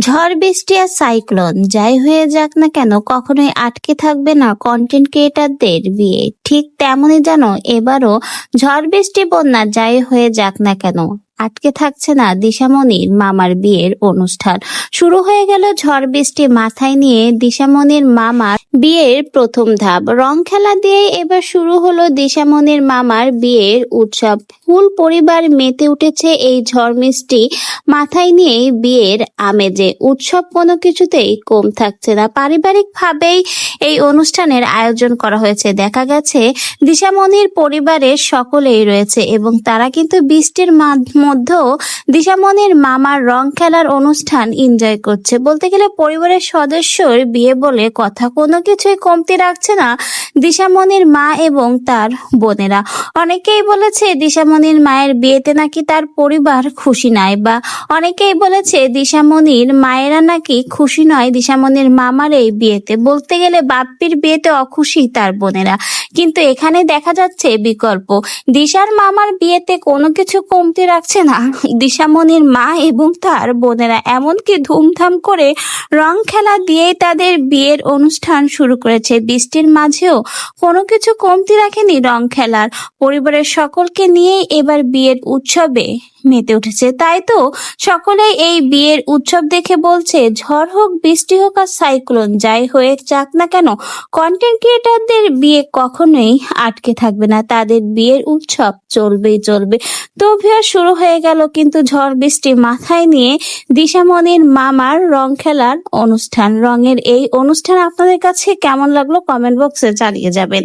ঝড় বৃষ্টি আর সাইক্লোন যাই হয়ে যাক না কেন কখনোই আটকে থাকবে না কন্টেন্ট ক্রিয়েটারদের বিয়ে। ঠিক তেমনই যেন এবারও ঝড় বৃষ্টি বন্যা যাই হয়ে যাক না কেন আটকে থাকছে না দিশামণির মামার বিয়ের অনুষ্ঠান। শুরু হয়ে গেল ঝড় বৃষ্টি মাথায় নিয়ে দিশামণির মামার বিয়ের প্রথম ধাপ। রং খেলা দিয়ে এবার শুরু হলো দিশামণির মামার বিয়ের উৎসব। ফুল পরিবার মেতে উঠেছে এই ঝড় বৃষ্টি মাথায় নিয়ে বিয়ের আমেজে। উৎসব কোনো কিছুতেই কম থাকছে না। পারিবারিক ভাবেই এই অনুষ্ঠানের আয়োজন করা হয়েছে। দেখা গেছে দিশামণির পরিবারের সকলেই রয়েছে এবং তারা কিন্তু বৃষ্টির মধ্যেও দিশামণির মামার রং খেলার অনুষ্ঠান এনজয় করছে। বলতে গেলে পরিবারের সদস্যর বিয়ে বলে কথা, কোনো কিছুই কমতি রাখছে না দিশামণির মা এবং তার বোনেরা। অনেকেই বলেছে দিশামণির মায়ের বিয়েতে নাকি তার পরিবার খুশি নয়, বা অনেকেই বলেছে দিশামণির মায়েরা নাকি খুশি নয় দিশামণির মামার এই বিয়েতে। বলতে গেলে বাপ্পির বিয়েতে অখুশি তার বোনেরা, কিন্তু এখানে দেখা যাচ্ছে বিকল্প। দিশার মামার বিয়েতে কোনো কিছু কমতি রাখছে না দিশামণির মা এবং তার বোনেরা। এমনকি ধুমধাম করে রং খেলা দিয়ে তাদের বিয়ের অনুষ্ঠান শুরু করেছে। বৃষ্টির মাঝেও কোনো কিছু কমতি রাখেনি রং খেলার। পরিবারের সকলকে নিয়ে এবার বিয়ের উৎসবে মেতে উঠেছে। তাই তো সকলে এই বিয়ের উৎসব দেখে বলছে, ঝড় হোক বৃষ্টি হোক আর সাইক্লোন যাই হয়ে যাক না কেন কন্টেন্ট ক্রিয়েটারদের বিয়ে কখনোই আটকে থাকবে না। তাদের বিয়ের উৎসব চলবেই চলবে। তো ভিউয়ার, শুরু হয়ে গেল কিন্তু ঝড় বৃষ্টি মাথায় নিয়ে দিশামণির মামার রং খেলার অনুষ্ঠান। রঙের এই অনুষ্ঠান আপনাদের কাছে কেমন লাগলো কমেন্ট বক্সে জানিয়ে যাবেন।